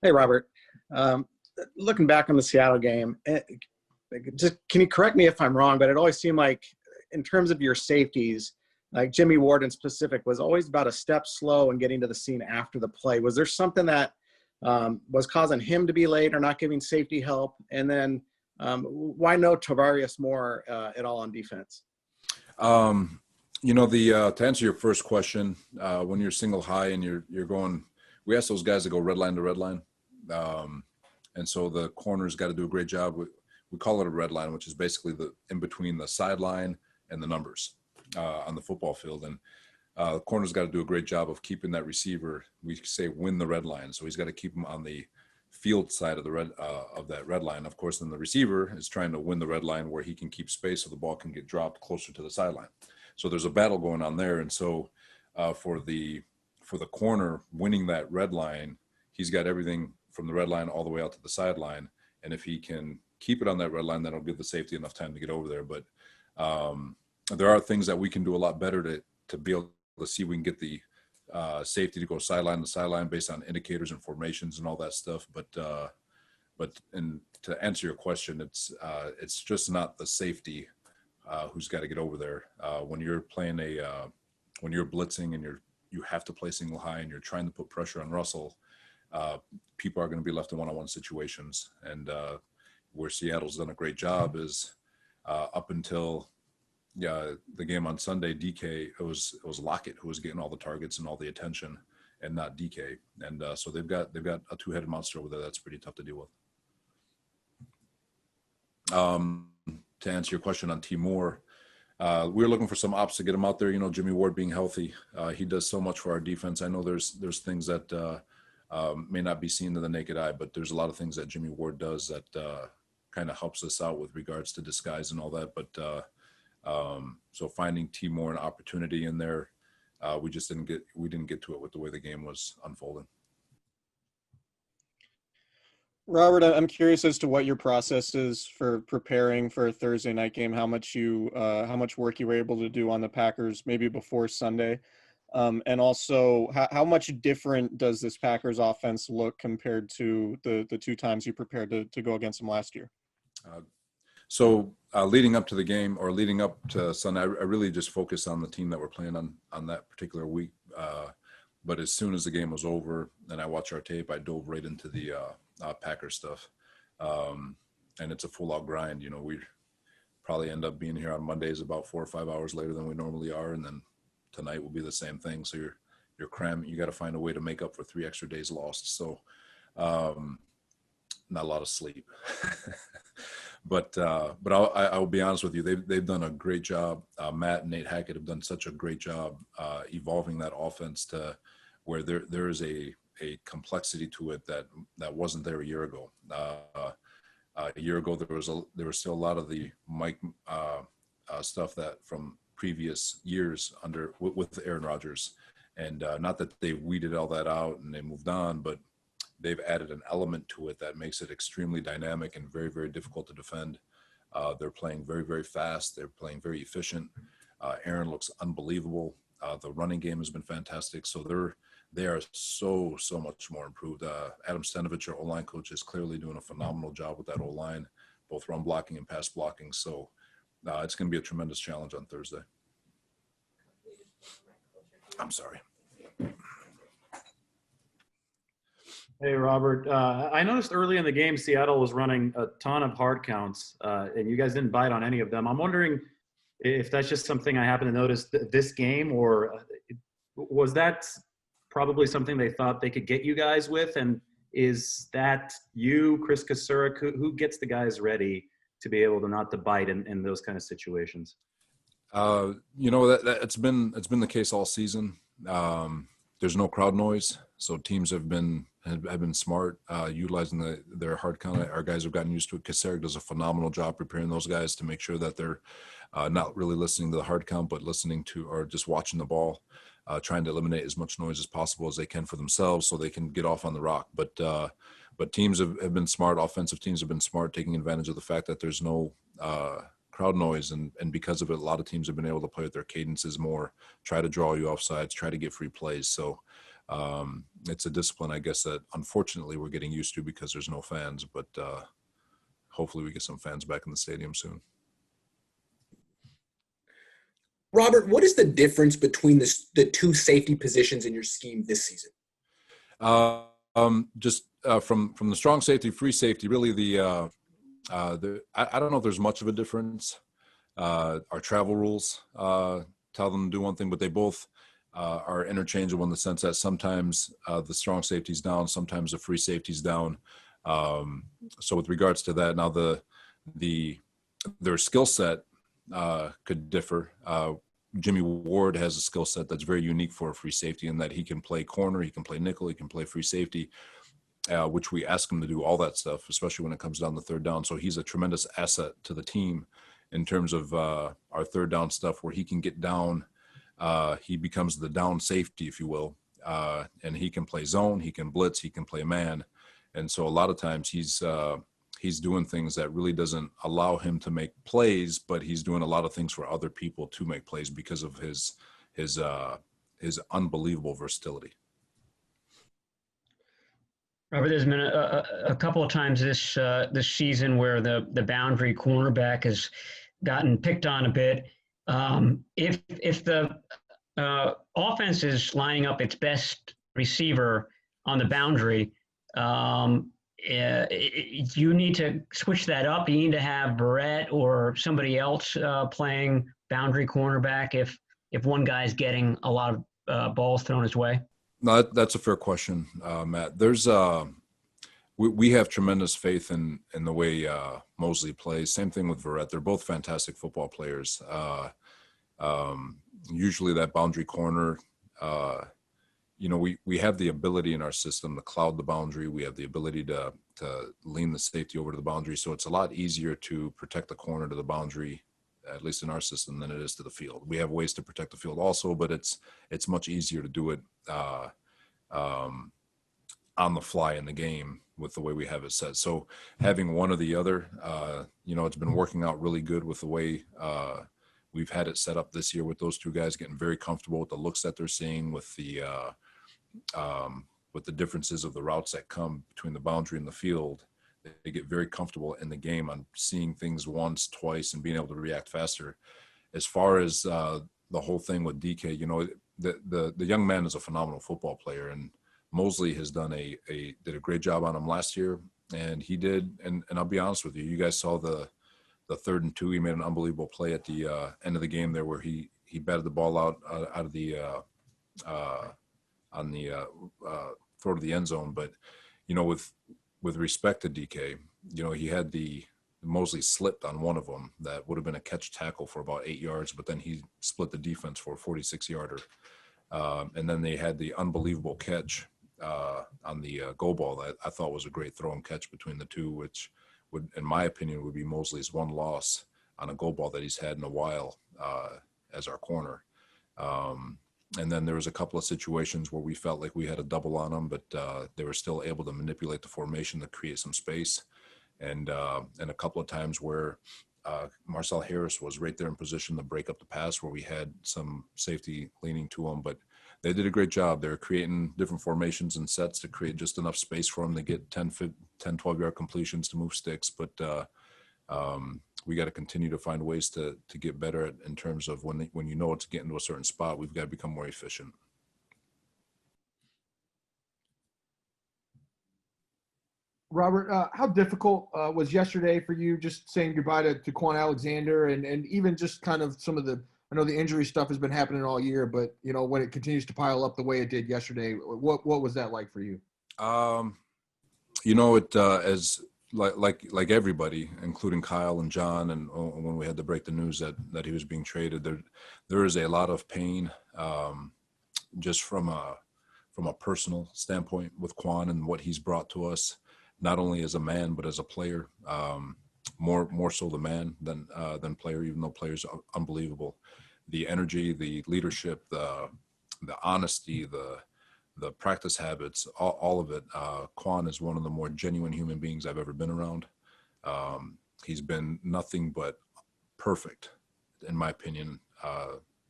Hey, Robert. Um, Looking back on the Seattle game, just can you correct me if I'm wrong? But it always seemed like, in terms of your safeties, like Jimmy Ward in specific, was always about a step slow in getting to the scene after the play. Was there something that was causing him to be late or not giving safety help? And then why no Tavarius Moore at all on defense? Um, to answer your first question, when you're single high and you're going, we ask those guys to go red line to red line. And so the corner's got to do a great job. We call it a red line, which is basically the in between the sideline and the numbers on the football field. And the corner's got to do a great job of keeping that receiver. We say win the red line, so he's got to keep him on the field side of the that red line. Of course, then the receiver is trying to win the red line where he can keep space so the ball can get dropped closer to the sideline. So there's a battle going on there. And so for the corner winning that red line, he's got everything from the red line all the way out to the sideline. And if he can keep it on that red line, that'll give the safety enough time to get over there. But there are things that we can do a lot better to be able to see we can get the safety to go sideline to sideline based on indicators and formations and all that stuff. But to answer your question, it's just not the safety who's got to get over there. When you're playing when you're blitzing and you have to play single high and you're trying to put pressure on Russell, people are going to be left in one-on-one situations. And where Seattle's done a great job is up until the game on Sunday, DK, it was Lockett who was getting all the targets and all the attention, and not DK. And so they've got a two-headed monster over there that's pretty tough to deal with. To answer your question on T. Moore, we were looking for some ops to get him out there. Jimmy Ward being healthy, he does so much for our defense. I know there's things that may not be seen to the naked eye, but there's a lot of things that Jimmy Ward does that kind of helps us out with regards to disguise and all that. But so finding T. Moore an opportunity in there, we didn't get to it with the way the game was unfolding. Robert, I'm curious as to what your process is for preparing for a Thursday night game. How much work you were able to do on the Packers maybe before Sunday, and also how much different does this Packers offense look compared to the two times you prepared to go against them last year? So leading up to the game or leading up to Sunday, I really just focused on the team that we're playing on that particular week. But as soon as the game was over and I watched our tape, I dove right into the Packer stuff. And it's a full-out grind. We probably end up being here on Mondays about 4 or 5 hours later than we normally are. And then tonight will be the same thing. So you're cramming. You got to find a way to make up for 3 extra days lost. So not a lot of sleep. But I'll be honest with you, they've done a great job. Matt and Nate Hackett have done such a great job evolving that offense to where there is a complexity to it that wasn't there a year ago. A year ago there was still a lot of the Mike stuff that from previous years with Aaron Rodgers, and not that they weeded all that out and they moved on, but they've added an element to it that makes it extremely dynamic and very, very difficult to defend. They're playing very, very fast. They're playing very efficient. Aaron looks unbelievable. The running game has been fantastic. So they are so much more improved. Adam Stenovich, our O-line coach, is clearly doing a phenomenal job with that O-line, both run blocking and pass blocking. So it's going to be a tremendous challenge on Thursday. I'm sorry. Hey, Robert. I noticed early in the game, Seattle was running a ton of hard counts, and you guys didn't bite on any of them. I'm wondering if that's just something I happened to notice this game, or was that probably something they thought they could get you guys with? And is that you, Chris Kasurik, who gets the guys ready to be able to not to bite in those kind of situations? It's been the case all season. There's no crowd noise, so teams have been smart utilizing their hard count. Our guys have gotten used to it. Kasurik does a phenomenal job preparing those guys to make sure that they're not really listening to the hard count, but listening to or just watching the ball, trying to eliminate as much noise as possible as they can for themselves so they can get off on the rock. But teams have been smart. Offensive teams have been smart, taking advantage of the fact that there's no crowd noise, and because of it, a lot of teams have been able to play with their cadences more, try to draw you off sides, try to get free plays. So It's a discipline, I guess, that unfortunately we're getting used to because there's no fans, but hopefully we get some fans back in the stadium soon. Robert, what is the difference between the two safety positions in your scheme this season? Just from the strong safety, free safety, really I don't know if there's much of a difference. Our travel rules tell them to do one thing, but they both are interchangeable in the sense that sometimes the strong safety's down, sometimes the free safety's down. So with regards to that, now their skill set could differ. Jimmy Ward has a skill set that's very unique for a free safety in that he can play corner, he can play nickel, he can play free safety, which we ask him to do all that stuff, especially when it comes down to third down. So he's a tremendous asset to the team in terms of our third down stuff where he can get down. He becomes the down safety, if you will, and he can play zone, he can blitz, he can play man. And so a lot of times he's doing things that really doesn't allow him to make plays, but he's doing a lot of things for other people to make plays because of his unbelievable versatility. Robert, there's been a couple of times this season where the boundary cornerback has gotten picked on a bit. If the offense is lining up its best receiver on the boundary, you need to switch that up. You need to have Barrett or somebody else playing boundary cornerback if one guy's getting a lot of balls thrown his way. No, that's a fair question, Matt. There's we have tremendous faith in the way Mosley plays. Same thing with Verrett. They're both fantastic football players. Usually that boundary corner, we have the ability in our system to cloud the boundary. We have the ability to lean the safety over to the boundary. So it's a lot easier to protect the corner to the boundary, at least in our system, than it is to the field. We have ways to protect the field also, but it's much easier to do it on the fly in the game with the way we have it set. So having one or the other, it's been working out really good with the way we've had it set up this year with those two guys getting very comfortable with the looks that they're seeing, with the differences of the routes that come between the boundary and the field. They get very comfortable in the game on seeing things once, twice, and being able to react faster. As far as the whole thing with DK, the young man is a phenomenal football player, and Mosley has did a great job on him last year, and he did. And I'll be honest with you, you guys saw the 3rd and 2. He made an unbelievable play at the end of the game there, where he batted the ball out of the on the throw to the end zone. But with respect to DK, he had Mosley slipped on one of them that would have been a catch tackle for about 8 yards, but then he split the defense for a 46-yarder. And then they had the unbelievable catch on the goal ball that I thought was a great throw and catch between the two, which would, in my opinion, would be Mosley's one loss on a goal ball that he's had in a while as our corner. And then there was a couple of situations where we felt like we had a double on them, but they were still able to manipulate the formation to create some space. And a couple of times where Marcel Harris was right there in position to break up the pass, where we had some safety leaning to him, but they did a great job. They're creating different formations and sets to create just enough space for them to get 10, 12-yard completions to move sticks. But we got to continue to find ways to get better in terms of when it's getting to a certain spot, we've got to become more efficient. Robert, how difficult was yesterday for you just saying goodbye to Kwon Alexander and even just kind of some of I know the injury stuff has been happening all year, but, when it continues to pile up the way it did yesterday, what was that like for you? As like everybody, including Kyle and John, and when we had to break the news that he was being traded, there is a lot of pain just from a personal standpoint with Kwon and what he's brought to us, not only as a man but as a player, more so the man than player, even though player's unbelievable. The energy, the leadership, the honesty, the practice habits, all of it. Kwon is one of the more genuine human beings I've ever been around. He's been nothing but perfect, in my opinion.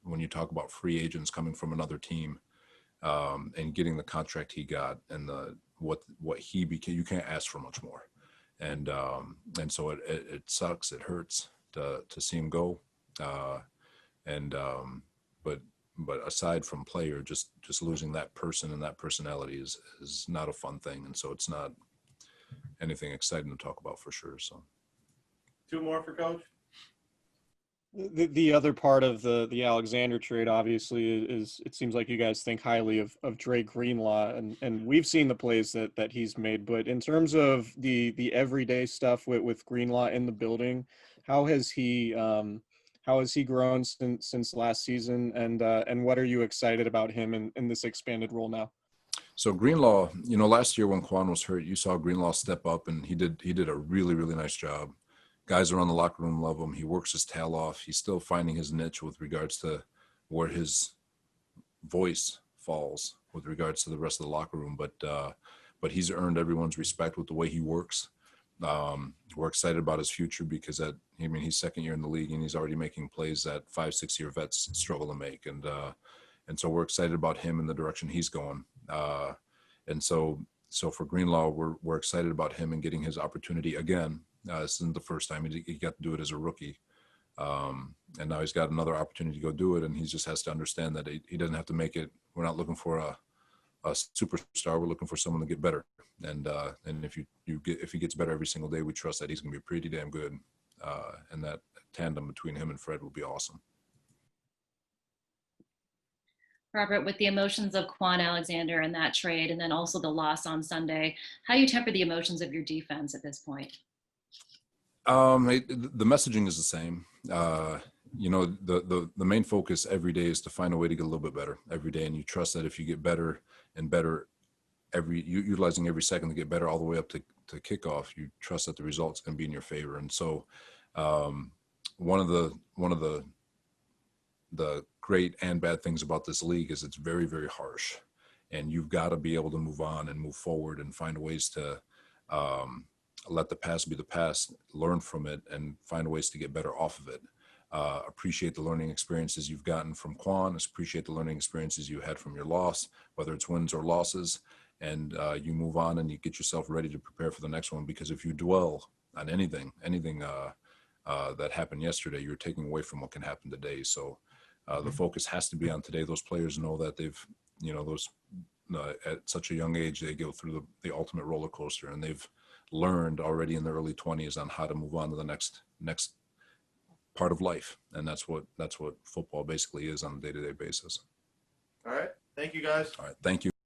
When you talk about free agents coming from another team, and getting the contract he got and what he became. You can't ask for much more. And so it sucks. It hurts to see him go. But aside from player, just losing that person and that personality is not a fun thing. And so it's not anything exciting to talk about for sure. So 2 more for Coach. The other part of the Alexander trade, obviously, is it seems like you guys think highly of Dre Greenlaw, and we've seen the plays that he's made. But in terms of the everyday stuff with Greenlaw in the building, how has he grown since last season, and what are you excited about him in this expanded role now? So Greenlaw, last year when Kwon was hurt, you saw Greenlaw step up, and he did a really, really nice job. Guys around the locker room love him. He works his tail off. He's still finding his niche with regards to where his voice falls with regards to the rest of the locker room. But he's earned everyone's respect with the way he works. We're excited about his future because he's second year in the league and he's already making plays that 5-6 year vets struggle to make. And so we're excited about him and the direction he's going. And so for Greenlaw, we're excited about him and getting his opportunity again. This isn't the first time he got to do it as a rookie. And now he's got another opportunity to go do it. And he just has to understand that he doesn't have to make it. We're not looking for a superstar. We're looking for someone to get better. And if he gets better every single day, we trust that he's going to be pretty damn good. And that tandem between him and Fred will be awesome. Robert, with the emotions of Kwon Alexander and that trade, and then also the loss on Sunday, how do you temper the emotions of your defense at this point? The messaging is the same. The main focus every day is to find a way to get a little bit better every day. And you trust that if you get better and better utilizing every second to get better all the way up to kickoff, you trust that the result's going to be in your favor. And so one of the great and bad things about this league is it's very, very harsh, and you've got to be able to move on and move forward and find ways to let the past be the past, learn from it, and find ways to get better off of it. Appreciate the learning experiences you've gotten from Kwon. Appreciate the learning experiences you had from your loss, whether it's wins or losses, and you move on and you get yourself ready to prepare for the next one. Because if you dwell on anything that happened yesterday, you're taking away from what can happen today. So the focus has to be on today. Those players know that they've, at such a young age, they go through the ultimate roller coaster, and they've learned already in their early 20s on how to move on to the next part of life. And that's what football basically is on a day-to-day basis. All right. Thank you, guys. All right. Thank you.